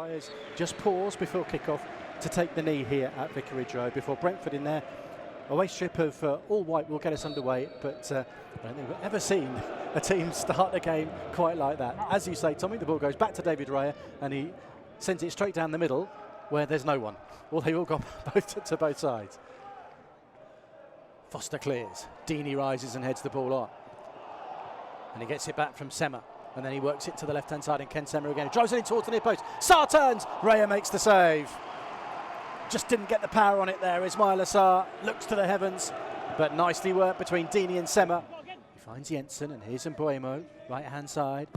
Players just pause before kick-off to take the knee here at Vicarage Road before Brentford in their away strip of all white will get us underway, but I don't think we've ever seen a team start a game quite like that. As you say, Tommy, the ball goes back to David Raya and he sends it straight down the middle where there's no one. Well, they all got to both sides. Foster clears, Deeney rises and heads the ball on. And he gets it back from Sema. And then he works it to the left-hand side and Ken Sema again. He drives it in towards the near post. Sarr turns. Raya makes the save. Just didn't get the power on it there. Ismaïla Sarr looks to the heavens. But nicely worked between Deeney and Sema. He finds Jensen and here's Mbeumo. Right-hand side.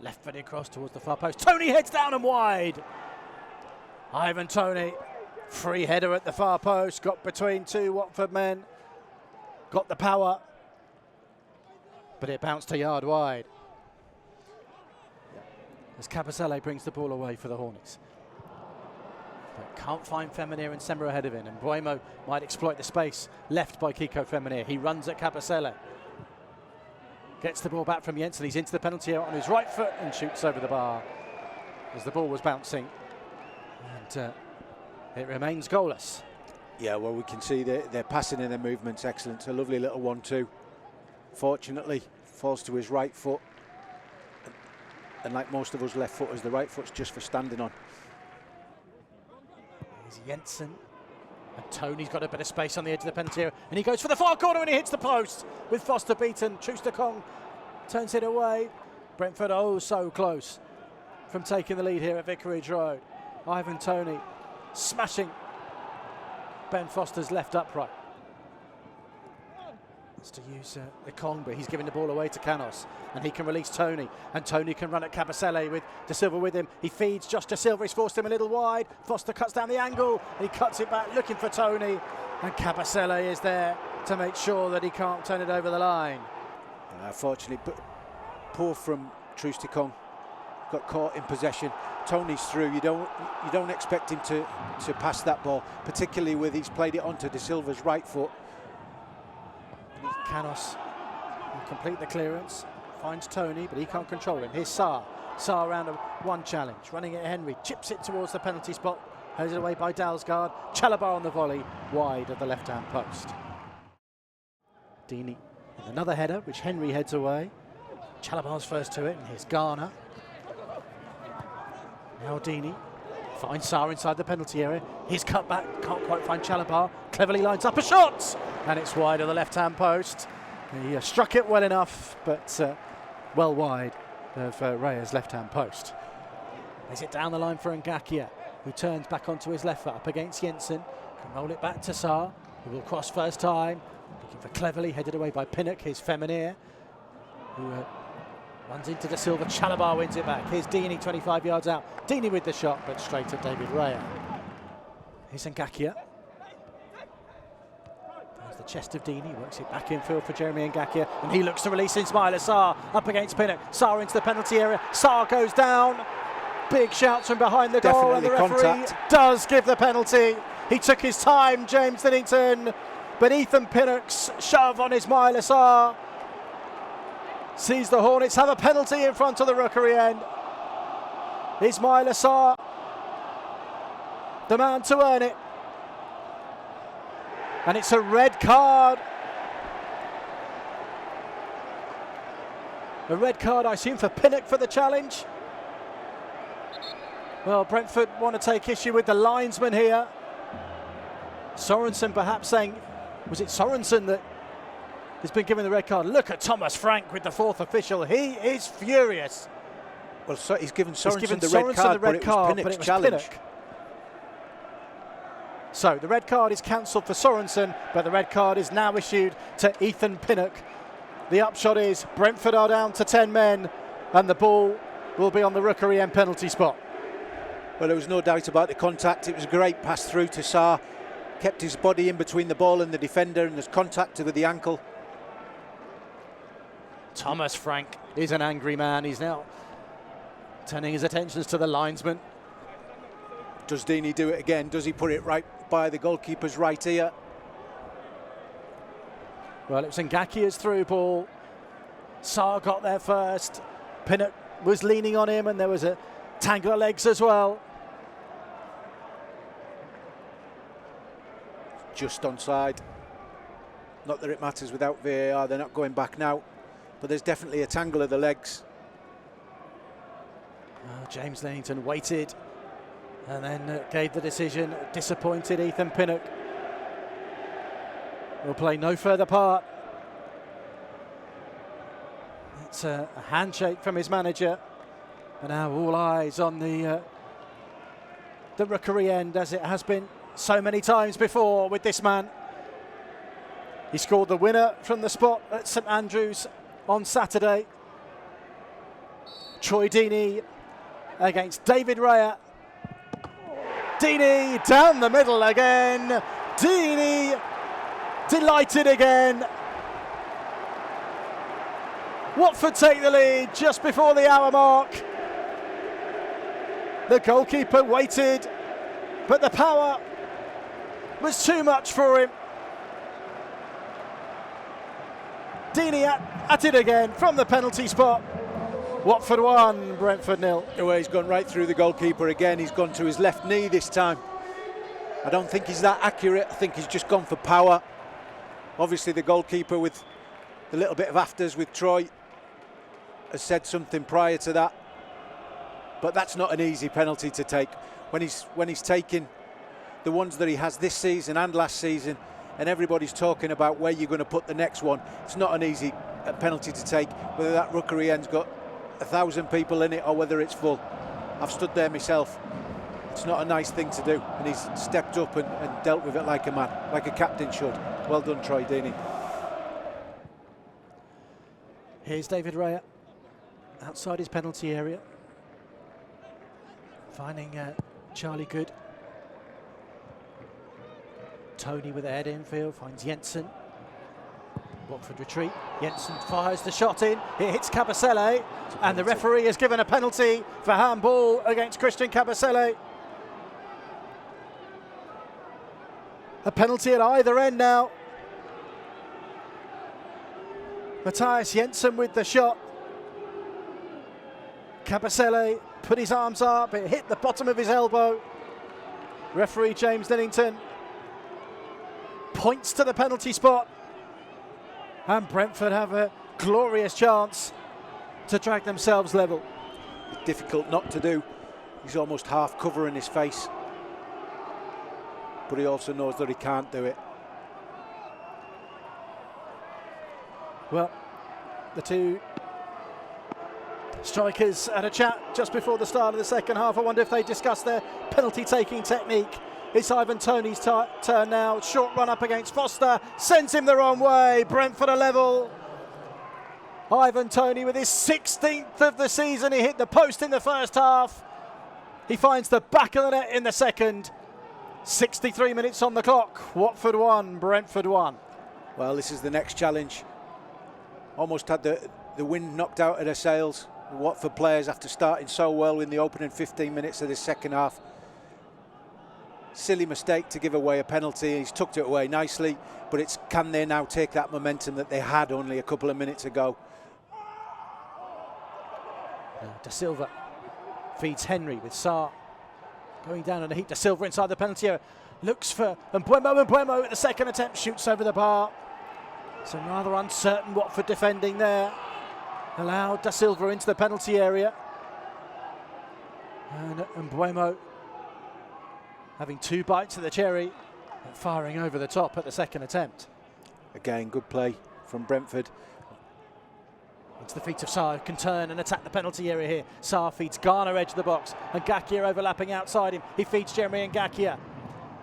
Left-footed cross towards the far post. Toney heads down and wide. Ivan Toney. Free header at the far post. Got between two Watford men. Got the power. But it bounced a yard wide. As Capoue brings the ball away for the Hornets. But can't find Femenir and Sema ahead of him, and Mbeumo might exploit the space left by Kiko Femenir. He runs at Capoue. Gets the ball back from Jensen. He's into the penalty area on his right foot and shoots over the bar as the ball was bouncing. And it remains goalless. Yeah, well, we can see their passing and their movement's excellent. It's a lovely little 1-2. Fortunately, falls to his right foot. And like most of us left footers, the right foot's just for standing on. Here's Jensen. And Toney's got a bit of space on the edge of the penalty area. And he goes for the far corner and he hits the post. With Foster beaten, Troost-Ekong turns it away. Brentford, oh, so close from taking the lead here at Vicarage Road. Ivan Toney smashing Ben Foster's left upright. It's to use Ekong, but he's giving the ball away to Canos, and he can release Toney, and Toney can run at Capoue with De Silva with him. He feeds Josh De Silva, he's forced him a little wide. Foster cuts down the angle, and he cuts it back looking for Toney, and Capoue is there to make sure that he can't turn it over the line. Fortunately, but poor from Troost-Ekong, got caught in possession. Toney's through. You don't expect him to pass that ball, particularly with he's played it onto De Silva's right foot. Canos will complete the clearance, finds Toney, but he can't control him. Here's Sarr. Sarr round of one challenge, running at Henry, chips it towards the penalty spot, headed away by Dalsgaard. Chalobah on the volley, wide of the left-hand post. Deeney with another header, which Henry heads away. Chalobah's first to it, and here's Garner. Now Deeney finds Sarr inside the penalty area. He's cut back, can't quite find Chalobah. Cleverly lines up a shot, and it's wide of the left-hand post. He struck it well enough, but well wide of Raya's left-hand post. Is it down the line for Ngakia, who turns back onto his left foot up against Jensen. Can roll it back to Sarr, who will cross first time. Looking for Cleverly, headed away by Pinnock. Here's Femenir, who runs into De Silva. Chalobah wins it back. Here's Deeney 25 yards out. Deeney with the shot, but straight at David Raya. Here's Ngakia. There's the chest of Deeney. Works it back infield for Jeremy Ngakia. And he looks to release Ismaïla Sarr up against Pinnock. Sarr into the penalty area. Sarr goes down. Big shouts from behind the goal. And the referee does give the penalty. He took his time, James Dinnington. But Ethan Pinnock's shove on Ismaïla Sarr sees the Hornets have a penalty in front of the rookery end. Ismaïla Sarr, the man to earn it. And it's a red card. A red card, I assume, for Pinnock for the challenge. Well, Brentford want to take issue with the linesman here. Sorensen perhaps saying, was it Sorensen that has been given the red card? Look at Thomas Frank with the fourth official. He is furious. Well, so he's given Sorensen the red card, but it was Pinnock's challenge. Pinnock. So the red card is cancelled for Sorensen, but the red card is now issued to Ethan Pinnock. The upshot is Brentford are down to 10 men, and the ball will be on the rookery end penalty spot. Well, there was no doubt about the contact. It was a great pass through to Sarr. Kept his body in between the ball and the defender, and there's contact with the ankle. Thomas Frank is an angry man. He's now turning his attentions to the linesman. Does Deeney do it again? Does he put it right by the goalkeeper's right ear? Well, it was Ngakia's through ball. Sarr got there first. Pinnock was leaning on him, and there was a Tangle of legs as well. Just onside. Not that it matters without VAR, they're not going back now. But there's definitely a tangle of the legs. James Lennington waited and then gave the decision. Disappointed Ethan Pinnock will play no further part. It's a handshake from his manager. And now all eyes on the rookery end, as it has been so many times before with this man. He scored the winner from the spot at St Andrews on Saturday. Troy Deeney against David Raya. Deeney down the middle again. Deeney delighted again. Watford take the lead just before the hour mark. The goalkeeper waited, but the power was too much for him. Deeney at it again from the penalty spot. Watford 1, Brentford 0. Well, he's gone right through the goalkeeper again. He's gone to his left knee this time. I don't think he's that accurate. I think he's just gone for power. Obviously the goalkeeper, with the little bit of afters with Troy, has said something prior to that. But that's not an easy penalty to take. When he's taking the ones that he has this season and last season, and everybody's talking about where you're going to put the next one, it's not an easy penalty to take, whether that rookery end's got 1,000 people in it or whether it's full. I've stood there myself. It's not a nice thing to do, and he's stepped up and dealt with it like a man, like a captain should. Well done, Troy Deeney. Here's David Raya outside his penalty area, finding Charlie Good. Toney with a head infield, finds Jensen. Watford retreat. Jensen fires the shot in. It hits Kabasele, and the referee has given a penalty for handball against Christian Kabasele. A penalty at either end now. Matthias Jensen with the shot. Kabasele put his arms up. It hit the bottom of his elbow. Referee James Lennington points to the penalty spot, and Brentford have a glorious chance to drag themselves level. It's difficult not to do. He's almost half covering his face, but he also knows that he can't do it. Well, the two strikers had a chat just before the start of the second half. I wonder if they discussed their penalty taking technique. It's Ivan Toney's turn now. Short run up against Foster, sends him the wrong way. Brentford are level. Ivan Toney with his 16th of the season. He hit the post in the first half. He finds the back of the net in the second. 63 minutes on the clock. Watford 1, Brentford 1. Well, this is the next challenge. Almost had the wind knocked out of their sails. The Watford players, after starting so well in the opening 15 minutes of this second half. Silly mistake to give away a penalty. He's tucked it away nicely, but it's, can they now take that momentum that they had only a couple of minutes ago? Da Silva feeds Henry with Sarr going down on a heap. Da Silva inside the penalty area, looks for Mbeumo at the second attempt, shoots over the bar. Some rather uncertain Watford defending there. Allowed Da Silva into the penalty area, and Mbeumo having two bites of the cherry and firing over the top at the second attempt. Again, good play from Brentford. Into the feet of Sarr, who can turn and attack the penalty area here. Sarr feeds Garner edge of the box, and Ngakia overlapping outside him. He feeds Jeremy Ngakia.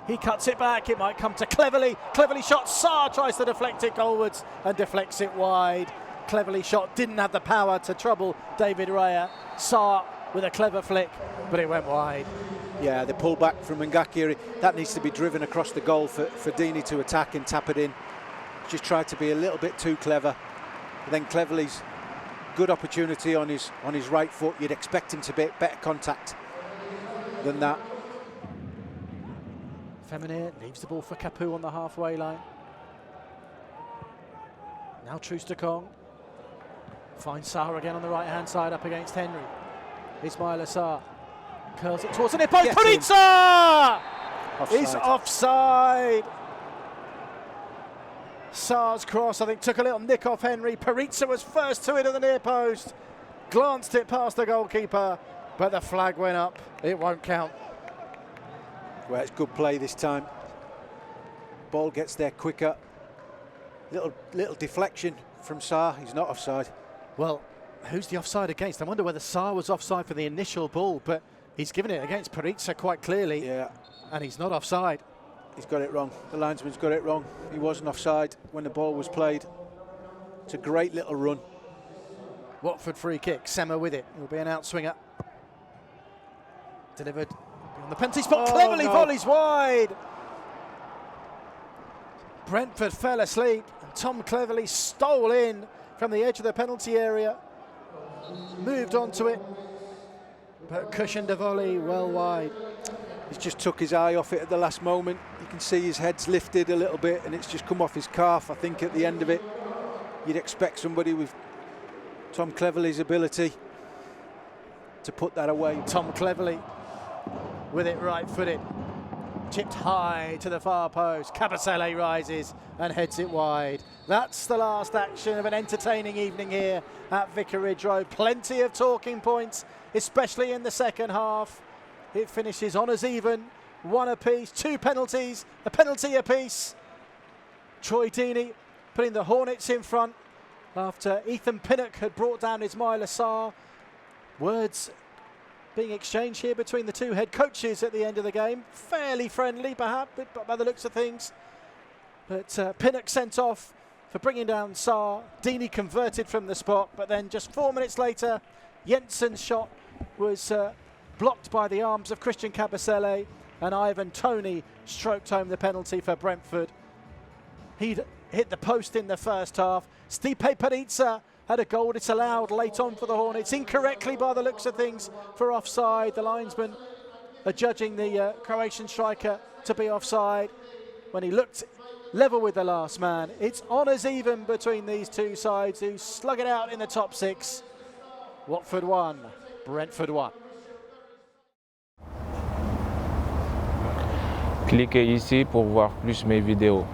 He cuts it back, it might come to Cleverly. Cleverly shot, Sarr tries to deflect it goalwards and deflects it wide. Cleverly shot, didn't have the power to trouble David Raya. Sarr with a clever flick, but it went wide. Yeah, the pullback from Ngakia, that needs to be driven across the goal for Deeney to attack and tap it in. Just tried to be a little bit too clever. But then Cleverly's good opportunity on his right foot. You'd expect him to be better contact than that. Feminier leaves the ball for Capoue on the halfway line. Now Troost-Ekong finds Sarr again on the right hand side up against Henry. Ismaïla Sarr Curls it towards the near post. Get Peritza Offside. is offside. Sarr's cross, I think, took a little nick off Henry. Peritza was first to it at the near post. Glanced it past the goalkeeper, but the flag went up. It won't count. Well, it's good play this time. Ball gets there quicker. Little deflection from Sarr. He's not offside. Well, who's the offside against? I wonder whether Sarr was offside for the initial ball, but he's given it against Peritza quite clearly. Yeah. And he's not offside. He's got it wrong. The linesman's got it wrong. He wasn't offside when the ball was played. It's a great little run. Watford free kick. Sema with it. It'll be an outswinger. Delivered on the penalty spot. Cleverly volleys wide. Brentford fell asleep, and Tom Cleverly stole in from the edge of the penalty area. Moved onto it, but cushioned a volley well wide. He's just took his eye off it at the last moment. You can see his head's lifted a little bit and it's just come off his calf, I think, at the end of it. You'd expect somebody with Tom Cleverley's ability to put that away. Tom Cleverley with it right-footed. Chipped high to the far post. Cabasele rises and heads it wide. That's the last action of an entertaining evening here at Vicarage Road. Plenty of talking points, especially in the second half. It finishes honours even, one apiece, two penalties, a penalty apiece. Troy Deeney putting the Hornets in front after Ethan Pinnock had brought down Ismaïla Sarr. Words being exchanged here between the two head coaches at the end of the game. Fairly friendly, perhaps, by the looks of things. But Pinnock sent off for bringing down Sarr. Deeney converted from the spot, but then just 4 minutes later, Jensen's shot was blocked by the arms of Christian Cabasele, and Ivan Toney stroked home the penalty for Brentford. He'd hit the post in the first half. Stipe Peritza had a goal disallowed late on for the Hornets, incorrectly by the looks of things for offside. The linesmen are judging the Croatian striker to be offside when he looked level with the last man. It's honours even between these two sides who slug it out in the top six. Watford 1, Brentford 1. Cliquez ici pour voir plus mes vidéos.